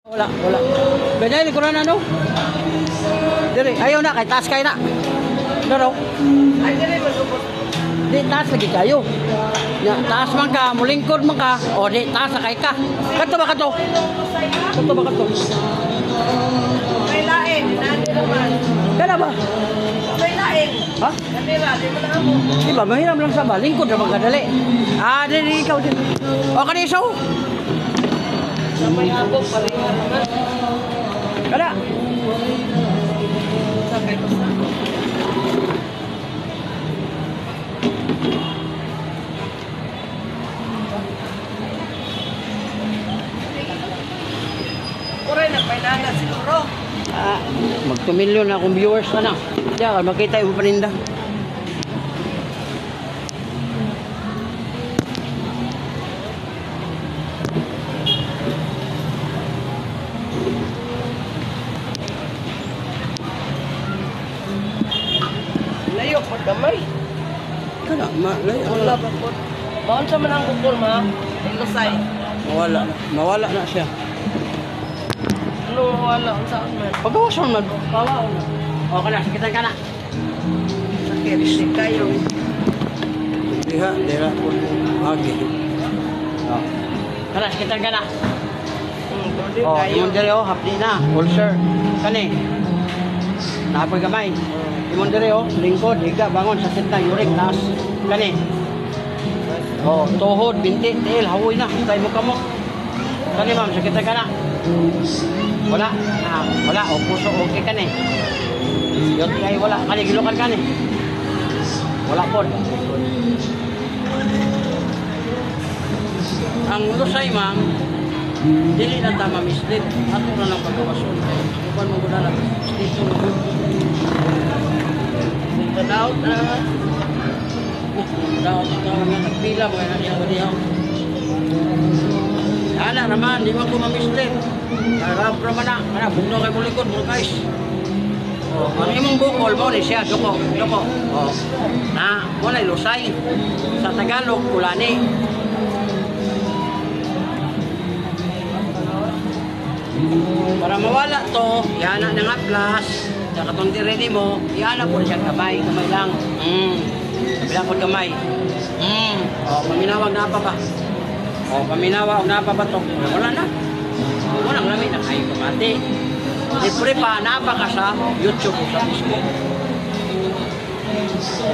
Wala. Ganyan, likuran na, no? Dire, ayaw na, kay taas kayo na. Daro. Ay, dire, masubot. Di, taas lagi kayo. Taas man ka, mulingkod man ka. O, di, taas na kayo ka. Kato ba kato? May lain, nandi naman. Kala ba? May lain. Ha? Kanira, di mo na mo. Di ba, mahiram lang sa ba? Lingkod na magkadali. Di, ikaw din. O, kanisaw? Sa may abog, paringan naman. Kala. Sa kay basta. Kuray, nagpainana siguro. Mag-2 million na akong viewers na na. Diyan, makita yung paninda. Layo, pagkamay. Kala, Wala ba po? Baon sa man ang bukol, ma. Ilusay. mawala na siya. Ano wala? Ang saan man? Pagawasan man. Kawaon na. O, kana, sakitan ka na. Sakit, si kayo. Diha. Agi. O. Kana, sakitan ka na. Pwede O, kayo. imong diri o, hapdi na. Ulcer. Kani. Napag gamay. Imong diri o, lingkod, higa, bangon, sakit na, uric, taas. Kani. O, tuhod, binti, tiil, hawoy na. Tayo mo kamo. Kani, ma'am, sakitan ka na. Wala. Wala. O, puso, okay ka ni. Yot kay wala. Kani, gilukan ka ni. Wala po. Ang lusay, ma'am, dili na tama mislead. Ato na lang pagkawason. Kupan mo guna lang. Dito na. Tanaw na. Daw, nga nagpila mo. Yan ang iyang ana naman, di man ko mamislead. Karap naman na. Kana, bugno kay mulikod, mga guys. Oh, ang imong bukol mo ni siya, duko. Oh. Mo na lusay. Sa Tagalog, kulani. Para mawala to, yana ng aplas. Sa katong ready mo, yana po siya kamay lang. Kabila po kamay. Oh, paminawag na pa ba? Oh, paminawag na pa ba to? Wala na. Walang lamig na kayo kamati. Libre pa, napaka sa YouTube o sa Facebook.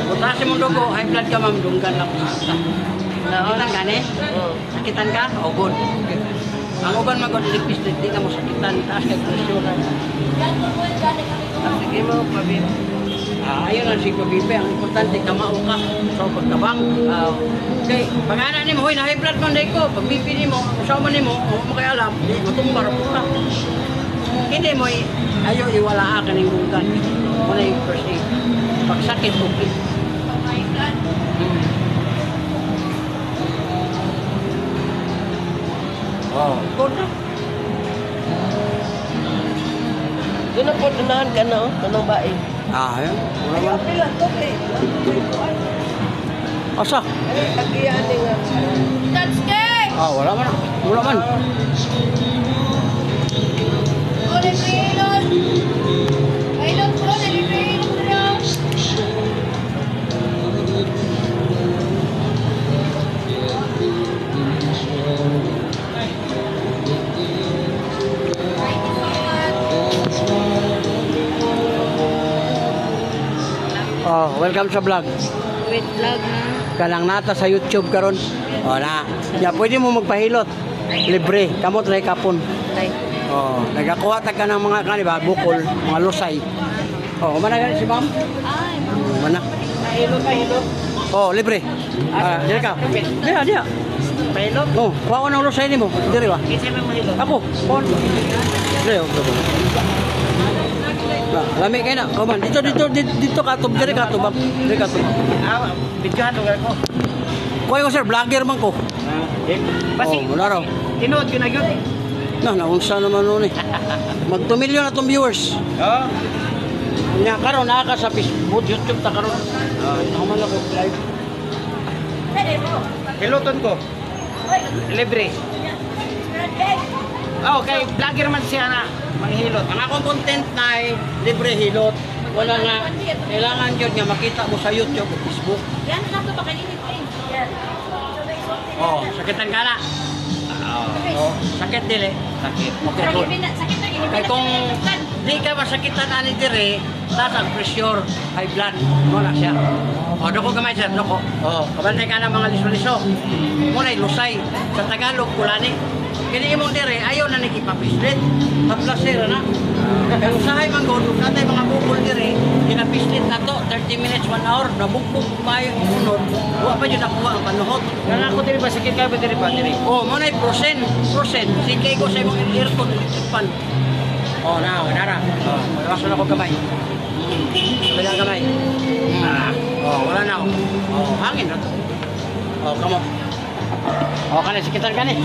Putasin mo dugo, high blood ka ma'am, dunggan lang sa nakitan ka ni? Sakitan ka? O good. Ang uban mag-good lipis, di ka mo sakitan, taas kay presyon. Sige mo, pabib. Ayun ang siguro bibi, ang importante kamao ka. So pagkabang, okay, pag-ana ni mo, huy, na high blood man day ko, pag bibi ni mo, kasama ni mo, kung mo kaya alam, di matumbar po ka. Hindi mo, ayaw iwala ka ng dunggan. Muna yung first aid. Pagsakit, okay. Oh, good na. Doon na po, dunahan ka na, tanong ba eh. Ayun. Wala man. Pila, to eh. Asa? Agiyani nga. That's gay! Wala man. Wala man. Welcome sa vlog. Wait, vlog na. Kanang nata sa YouTube karon. Na. Ya pwede mo magpahilot. Libre. Kamot ray kapon. Like. Nagakuha ta ka ng mga kaniba, bukol, mga lusay. Mana gani si ma'am? Ay, Mana? mahilot. Libre. Dili ka. Dia. Mahilot? Kuha ko ng lusay nimo. Diri ba? Kasi may mahilot. Ako. Kuha. Diri. Lami kayo na. Come on. Dito ka to. Diri ka to. Diri ka to. Videohan lugar ko. Kuha ko sir. Vlogger man ko. Wala raw. Tinood ko na yun. Naunsa naman nun eh. Mag 2 million na itong viewers. Nga karon ka sa Facebook, YouTube ta karon. Naman ako live. Piloton ko. Libre. Oh, kay vlogger man siya na manghilot. Ang akong content na ay libre hilot. Wala nga, kailangan yun nga makita mo sa YouTube o Facebook. Yan, nato ba kaninit eh? Yan. Oh, sakitan ka na. Oh, sakit dili. Sakit. Okay, good. Sakit na gini. Kaya kung di ka masakitan ani dire, taas ang pressure, high blood, wala siya. O, doko gamay sir, doko. O, kabantay ka ng mga liso-liso. Muna'y lusay. Sa Tagalog, kulani. Kini imong dire, ayaw na nagipapislit. Haplasera na. Kaya usahay man ko, nung natay mga bukol dire, ginapislit na to, 30 minutes, 1 hour, nabugbog kayo ang unod. Huwag pa yun nakuha ang panuhot. Kana ako diri ba sakit ka ba diri ba diri? Oh, muna'y prosen. Sige ko sa imong aircon, electric fan. Oh, nara. Oh, malakas na ako kamay. Kaya kamay. Oh, wala na ako. Oh, hangin na to. Oh, kamo. Oh, kanay, sikitan ka ni.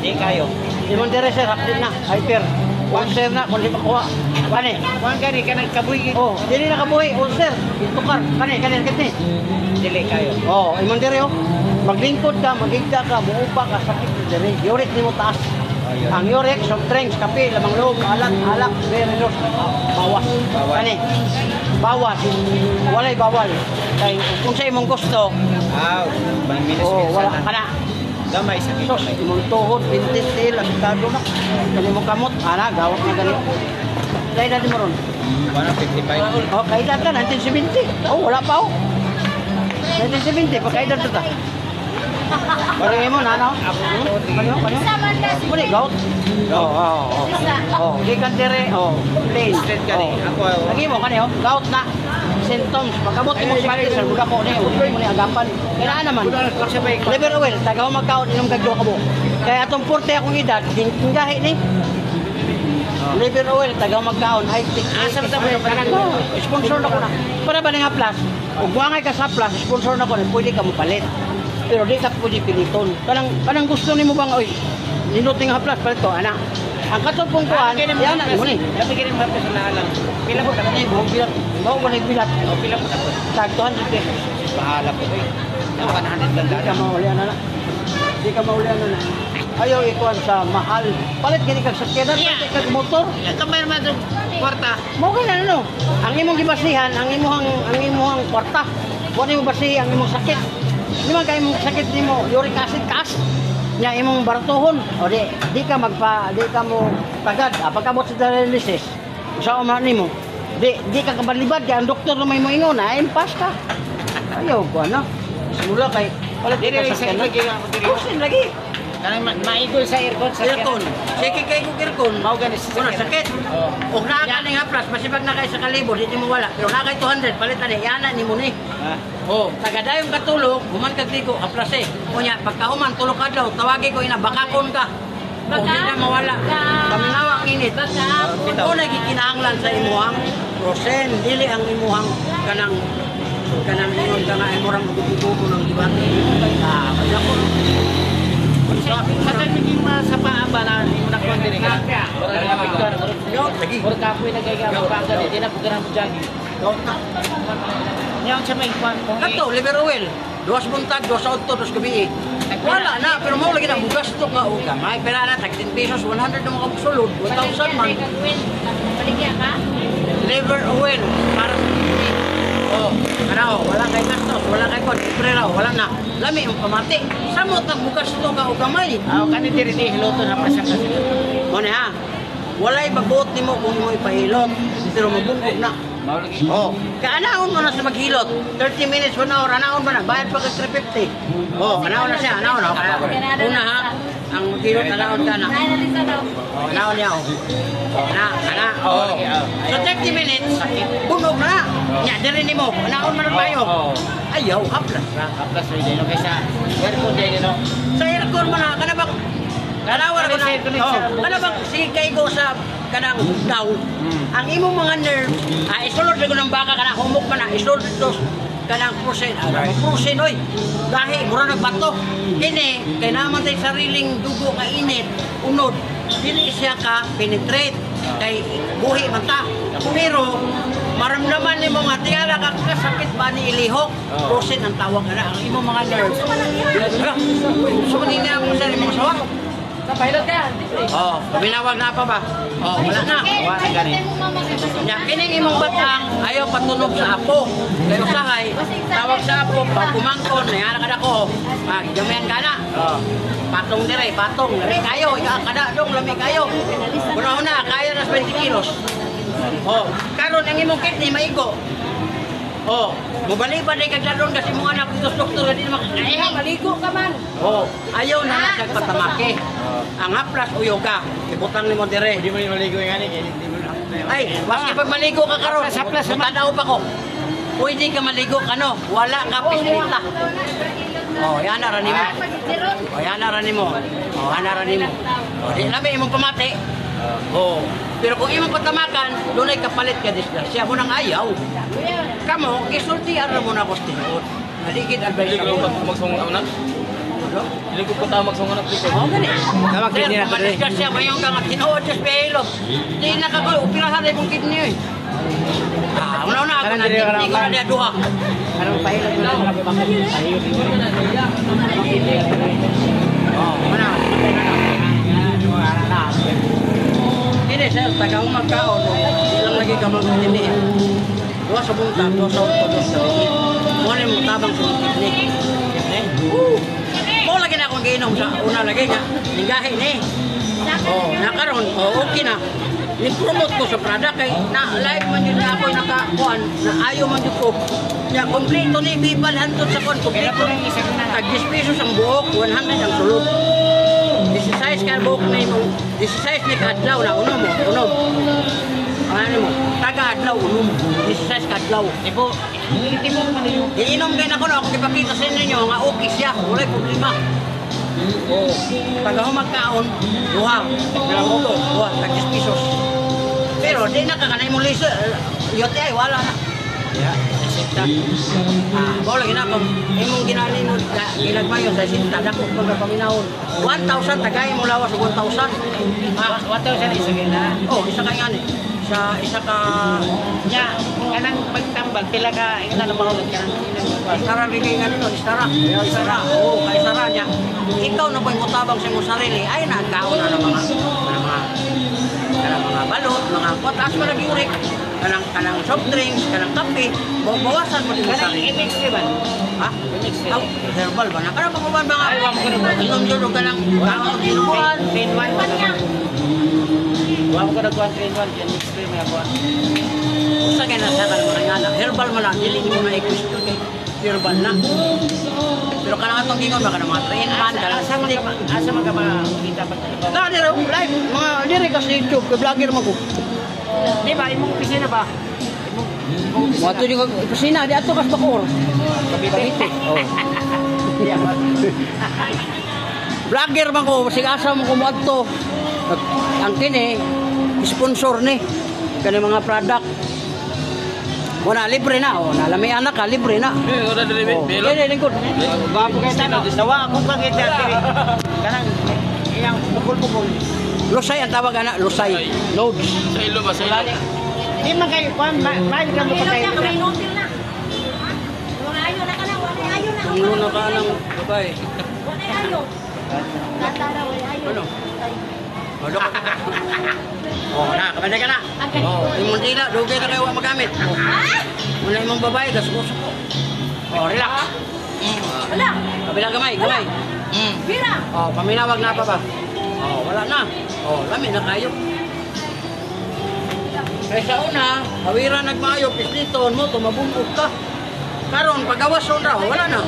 Di kayo. Imong dire sir, hapit na. Hyper. Ulcer na, kung di makuha. Kani. Kuan gani ka nagkabuhi. Oh, dili na kabuhi. Ulcer. Itukar. Kani, sakit ni. Dili kayo. Oh, imong dire oh. Maglingkod ka, magigda ka, muupa ka, sakit dire. Uric ni mo taas. Ang uric, soft drinks, kape, lamang loob, alak, venenos, bawas. Kani, bawas. Walay bawal. Kay kung sa imong gusto, Aw, minus oh, wala na. ka na. Gamay sakit. Sos, imong tuhod, pintis, til, agitado na. Kani mo kamot, gawat na ganito. Kaya natin mo ron. 155. Oh, kaya ka, 1970. Oh, wala pa oh. 1970, pagkaida to ta. Parang mo, nana. Kanyo? Sama na. Muli, gout. Oh, di ka dire, plain. Straight ka ni. Ako Lagi mo kanyo, gout na. Symptoms, pagkabot mo si Chris, buda ko ni, utoy mo ni agapan. Kailangan naman. Liver oil, tagaw magkaon inom kagdo ka mo. Kaya atong 40 akong edad, tinggahi ni. Liver oil, tagaw magkaon, high tick. Asam sa mga Sponsor na ko na. Para ba nga plus? Ug wangay ka sa plus, sponsor na ko na, pwede ka mo palit. Pero di ka pwede piliton. Kanang gusto nimo bang oy, ninuting nga plus palit to, ana. Ang katong kuan, yan na mo ni. Tapi kini mga personalan. Pila po ka Kani mo bilat, mo wala bilat. O pila po ka. Tag 200 pesos. Bahala po koy. Ang 100 lang Di ka dada. maulian na. Di ka maulian na. Ayaw ikuan sa mahal. Palit kini kag sakyanan, palit kag motor. Ito may naman yung kwarta. Mo kay na no. Ang imong gibasihan, ang imong kwarta. Wala mo basihan ang imong sakit. Di man kay imong sakit nimo uric acid kas. Nya imong baratuhon. O di ka mo tagad. Pagkabot sa dialysis. Sa uma nimo. Di ka kabalibad kay ang doktor na may moingon na impas ka. Ayaw ko ano. Simula kay palit Diri ka sa sakyanan. ilagi nga ako diri. Kusin lagi. Kanang maigol sa aircon sa Aircon. Sige kay kung aircon. Mao gani sa Kuna sakit. Oh. O naa ka ning haplas, masibag na kay sa kalibo, di mo wala. Pero naa kay 200, palit na ni, yana ni mo ni. Ah. Oh, tagadayong katulog, human kag ligo, haplas eh. Unya, pagkahuman, tulog adlaw, tawagi ko ina, bakakon ka. O di na mawala. Kaminawa ang init. Ito na gikinahanglan sa imuhang prosen, dili ang imuhang kanang ingon ka nga imurang gugubo ng dibati. Kaya ko. Sa naging sa paaba na hindi mo na kuwan diri ka. Yo, lagi. Or kapoy na gaya mo pa ka di na pugran mo jagi. Nyaw sa may kuwan kung Kato, liver oil. Duwas buntag, duwas auto, duwas gabi. Wala na, pero mo lagi na bugas to nga o gamay. Pero na, tag 10 pesos, 100 na mga sulod, 1,000 man. Baligya ka? Liver oil, para sa baby. Oh, ano, wala kay gastos, wala kay kon, libre raw, wala na. Lami ang pamati. Samot nag bugas to nga o gamay. aw kani diri di hiloto na pasang kasi. Mo na ha. Walay bagot nimo kung mo ipahilot, pero mabungkog na. Mao lagi. Oh, kaanaon mo na sa maghilot. 30 minutes, 1 hour, anaon ba na? Bayad pa ka 350. Oh, anaon na siya, anaon. Oh. Una ha, ang maghilot, anaon ka na. Ay, nalisa daw. Oh, anaon niya. Oh, ana. Oh. So 30 minutes, bunog na. Nya, diri ni mo, anaon man ang bayo. Ayaw, haplas na. Aplas rin din okay sa aircon din no. Sa aircon mo na, kana bang kanawar ko na. Oh, kana bang sige kay go sa kanang daw. Ang imong mga nerve, isulod ko ng baka kana humok man na isulod dos kanang prosen. Prosen oy. Dahi mura nagbato. Kini kay naman tay sariling dugo ka init, unod. Dili siya ka penetrate kay buhi man ta. Pero maramdaman nimo nga tingala ka kasakit ba ni ilihok. Prosen ang tawag ana ang imong mga nerve. So ni na mo sa imong sawa. Kapahilot ka, hindi pre. Oh, paminawag na pa ba? Oh, wala na. Wala gani. Mo mama kay Nya kining imong batang ayaw patunog sa apo. Kay usahay tawag sa apo pag kumangkon na kada ko. Ah, gamayan kana. Oh. Patong dire, patong. Lami kayo, kada dong lami kayo. Una kaya na 20 kilos. Oh, karon ang imong kidney maigo. Oh, mubalik pa din kagladon kasi mga anak dito doktor hindi makakaya. Maligo ka man. Oh, ayaw na nasa patamake. Ang haplas o yoga, ibutang ni mo dire. Hindi mo rin maligo yung ani, hindi mo na. Ay, maski pag maligo ka karon, tanaw pa ko. Pwede ka maligo kano, wala ka pislita. Oh, yan na rani mo. Oh, yan na rani mo. Oh, yan na rani mo. Oh, di labi imong pamati. Oh, pero kung imong patamakan, doon ay kapalit ka disgrasya mo nang ayaw. Kamo, kisulti ara mo na ko tinod. Naligid advice Hindi ko ako. magsungong anak. Hindi ko ta magsungong anak dito. Oh, gani. Tama, kidney na to, eh. Disgrasya ba yung kang tinuod sa pehilog? Di na ka ko upirahan ay mong kidney. Ah, una ako na hindi ko na dia duha. Anong pahilot mo na mga pahilot mo na. Oh, mana? Ini saya taga magkaon. Ilang lagi ka magtindi. Dua sa bunta, dua sa ortodos sa bigit. Mo ni mo tabang sa kidney. Mo lagi na akong giinom sa una lagi nga. Lingahi ni. Oh, nakaron, oh, okay na. Ni-promote ko sa product kay na live man yun na ako nakakuan na ayaw man yun ko. Ya, kompleto ni Bibal hantod sa kon. Kompleto ni isang na. Tag 10 pesos ang buhok, 100 ang sulod. 16 ka buhok na mo. 16 ni kadlaw na unom mo, unom. Ano mo? Taga adlaw unom. 16 kadlaw. Ibo, hindi mo man yun. Iinom kay nako na ako ipakita sa inyo nga okay siya, wala problema. Oh, taga humagkaon, duha. Dalawa ko, duha, tag 10 pesos. Pero di na kakanay mo liso, yote ay wala na. Ya, sinta. Ah, boleh gina ko. Imong ginani mo ginagmayo sa sinta dako pag paminahon. 1,000 tagay mo lawas 1,000. Ah, 1,000 isa gina. Oh, isa kay ngani. Sa isa ka Nya, kanang pagtambal pila ka ina na mahulog ka. Istara bigay ngani no, istara. Istara. Oh, kay istara niya. Ikaw na pa'y mutabang sa imong sarili ay nagkaon na ng mga balot, mga potas mo nag-urik. Kanang soft drinks, kanang kape, bawasan mo din sa sarili. I-mix di ba? Ha? Oh, herbal ba na? Kanang pagkuban mga inom dyan o kanang ginubuan. Train 1 ba naman? Wala ko nagkuhan train 1, dyan mix cream na kuhan. Usa kaya nasa ka naman nga lang. Herbal mo lang, hindi mo na i-question kay herbal na. Pero kanang atong gingon baka na mga train man, kanang stick. Asa man ka makita pa? Na, nila, live, mga diri ka sa YouTube, kay vlogger mo ko. Di ba, imong opisina ba? Imong Mga ito yung kusina, di ato kas bakor. Cavite. Oh. Vlogger man ko, sige asa mo ko mo adto. Ang kini, sponsor ni, kani mga product. Wala, libre na. O, nalami anak ka, libre na. Eh, ora dili Oh, belo. hindi, lingkod. Bapo kay tano. Dawa ako pa kay tano. Kanang iyang bukol-bukol. Lusay ang tawag na, lusay. Nodes. Sa ilo ba sa ilo? Di man kayo kuan, mahal ka mo pa kayo. Wala ayo na ka na, wala ayo na. Ang luna ka ng babay. Wala ayo. Tatara wala ayo. Ano? Wala ka. Oh, na, kabanda ka na. Oh, imong dila, dugay ka kayo magamit. Oh. Wala imong babae, gasuso ko. Oh, relax. Wala. Kabila gamay, gamay. Bira. Oh, paminawag na pa ba? Oh, wala na. Oh, lami na kayo. Kaya sa una, hawira nagmayo, pisliton mo, tumabungkot ka. Karon pagawas son raw, wala na.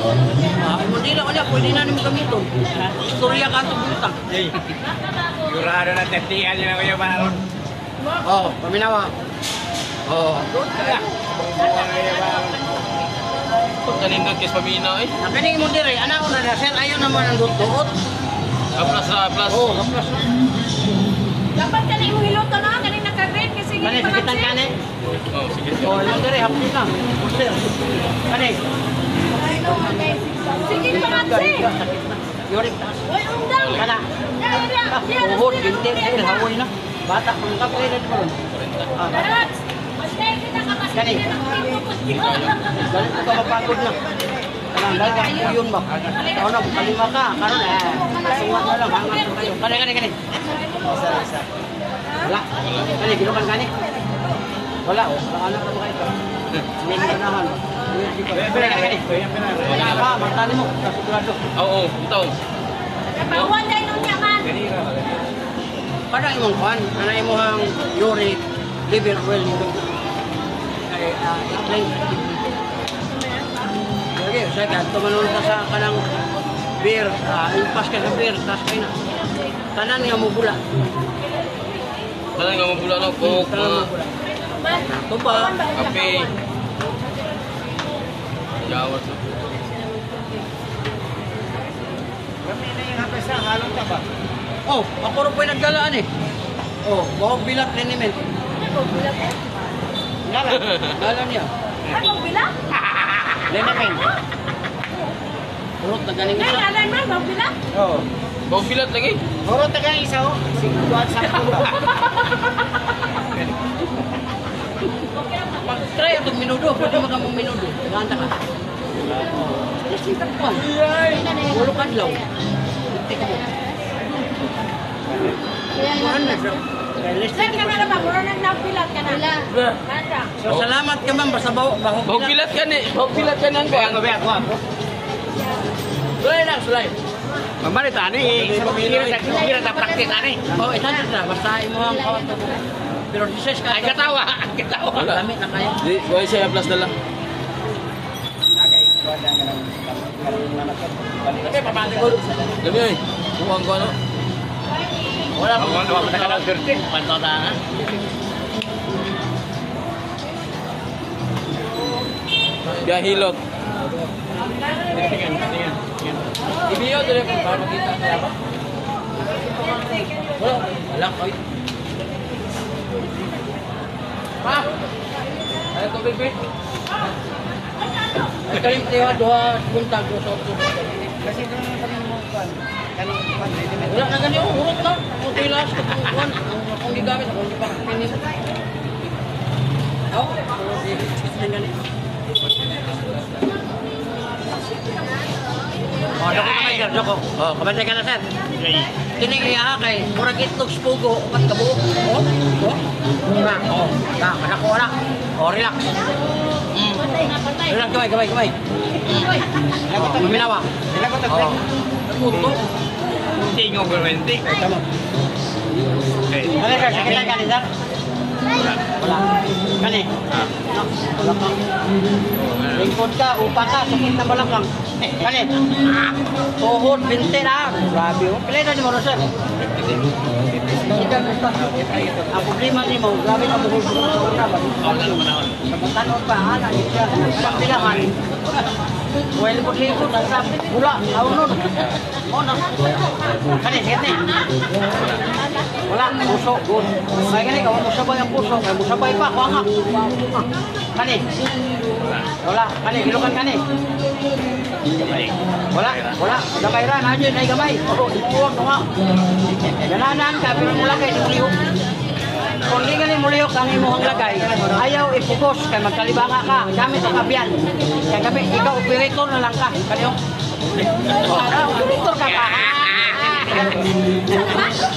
Ah, imong dila ko niya, pwede na nimo gamiton. Istorya ka itong buta. Sigurado na tetian yun ako yung baron. Oh, paminawa. Oh, good ka. Kung kanindot kis pamina eh. Nakaning mo dire, ana ko na sir, ayaw naman ang dutot. Plus na plus. Oh, kaplas. Dapat ka na imong hiluto na, kaning naka-grade kasi Kani sakitan kani. Oh, sige. Oh, imong dire hapit na. Sir. Kani. Sige pangatsi. Sakit na. Yorik taas. Oy, undang. Kana. Tuhod, binti, dahil hawoy na. Bata, kung kapre na ito. Ah, Mas kita ka kasi Kani. na nakapagpupos. galit ko mapagod na. Dahil yun ba? Ano, kalima ka. Karon suwat na lang. Hangat kayo. Kani. Isa. Wala. Kani, ginuman kani. Wala, oh. Ano ka ba kayo? Hindi mo ganahan. Kani. Wala ka, magtali mo. Kasigurado. Oo, ito. Bawan dahil nung yaman. Pada imong kuan, ana imong uric, liver oil nito. Ay, explain. Lagi, saya kan tumanon ka sa kanang beer, impas ka sa beer, tas kay na. Tanan nga mo bula. Tanan nga mo bula no, coke, Tanan mo bula. Ito pa. kape. Jawat no. Kami na yung hapes na, halong ka ba? Oh, ako rin po'y nagdalaan eh. Oh, bahog bilat liniment. Dala niya. Ano bilang? Liniment. Purot na galing Nay, isa. alam mo, bang bilang? Oo. Bau pilat lagi. Puro taga isa oh. Sigurado sa pulo. Pag-try itong minudo, pwede mo ka mong minudo. Ganda ka. Kasi takpan. Puro kadlaw. Tika mo. Sir, ka na ba? Mura nang napilat ka na. Nasa. So, salamat ka ma'am, basta bahog Bau pilat kan ni. Bau pilat kan ang Kaya kuan. ako. Sulay lang, sulay. Mamari tani, kira ta praktis ani. Oh, isa na, basta imo ang kawat mo. Pero dises ka. Ay katawa, katawa. Wala. Dami na kayo. Di, kuha siya plus na lang. Okay, pamati ko. Dami ay. Kuha ko ano. Wala Ako mo. ano na ka 13. Pantotangan. Gahilot. Tingnan. Ibiyo dili ko para makita kaya ba? Wala ko. Pa. Ay ko bibi. Ay kalim tiwa duha buntag do sa otro. Kasi ito na kami mo kan. Kanang Wala na ganyo urot na. Utilas ko kuan ang gigamit ako di pa pinis. Aw, kasi ganito. Oh, dako ka may dako. Oh, kabantay ka na sir. Kini kaya kay murag itlog spugo upat ka buok. Oh. Oh. Na, oh. Na, kada ko wala. Oh, relax. Relax kamay. Oh, maminawa. Sila ko Oh. Puto. Hindi nyo gawinti. Tama. Okay. Ano sir, sakit lang kani sir? Wala. Kani? No, wala ka. Lingkod ka, upa ka, sakit na balakang. Kani? Tuhod, binti na. Grabe oh. Pilay na ni mo, sir. Ang problema ni mo, grabe na buhol sa una. Sa batanon pa, anak siya. Walang bilangan. Well, kung lingkod, sabi, wala, aunod. Oh, no. Kani, sakit ni. Wala, puso, good. May kani ka, musabay ang puso. May musabay pa, kuha nga. Kani. Wala, kani, gilukan kani. Wala. Gamay ra, nandiyo na gamay. Huwag nga. Gananan ka, pero mula kayo, di mulihok. Kung di ka ni mulihok, ang imuhang lagay, ayaw ipukos, kay magkalibanga ka, gamit ang kabyan. Kaya gabi, ikaw, operator na lang ka. Kaniyo. Operator ka pa.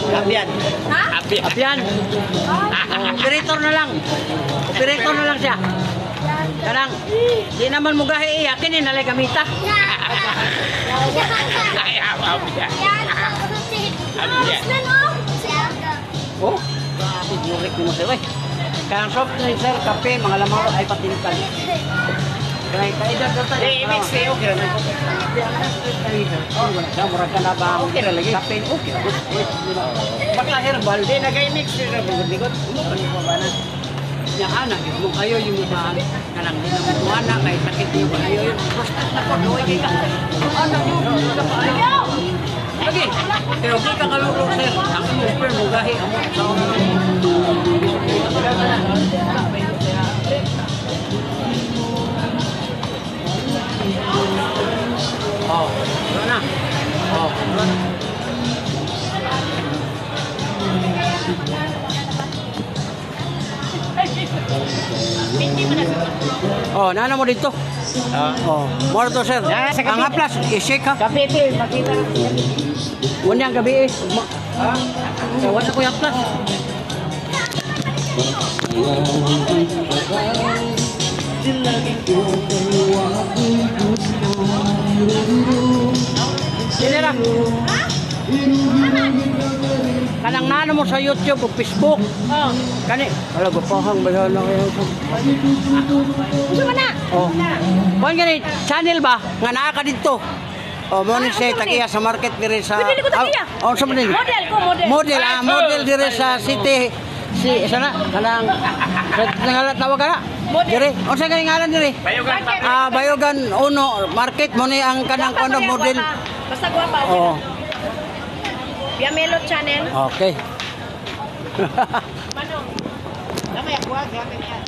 Kabyan. Kabyan. Operator na lang. Operator na lang siya. Kanang, di naman mo gahi iya, kini nalay gamita. Oh, sigurek mo sir eh. Kanang soft drink sir, kape, mga lamang ay patinkan. Kaya kaedad ko tayo. mix kayo, kira na. Oh, wala murag ka na ba? Okay na lagi. Kape, okay. Baka herbal. Hindi, nag-mix sila. Bigot. Yang anak gitu, mau ayo yung mga kanang di na mo anak kay sakit yung ayo yun. Prostat na po, doy kay ka. Anak mo, sa ayo. Lagi. Pero di ka kalulog sir. Ang super mo gahi ang sa Oh, wala na. Oh, wala na. Hindi mo na sa Oh, nana mo dito. Ah. Oh, more to sir. Yan, sa Ang gabi. haplas, i-shake ha. Kapite, makita. Unyang gabi eh. Wala ko yung haplas. Sini ra. Kanang nano mo sa YouTube o Facebook. Oh. Kani, wala ko pahang bayan na kayo. Gusto mo na? Oh. Kuan gani channel ba nga naa ka dito? Oh, mo ni siya tagiya sa market dire sa. Pwede ko tagiya. Oh, sa man. Model ko, model. Model model dire sa city sana kanang sa tawag kana. Model. Dire, unsa gani ngalan dire? Market. Bayogan uno market mo ni ang kanang Guwapa ano ko yan, model. guwapa. Basta guwapa. Okay. Oh, Via Melo Channel. okay. Manong. Dami ako, gamit yan.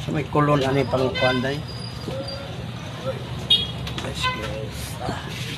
So may kulon ani pang kuan day. Let's go.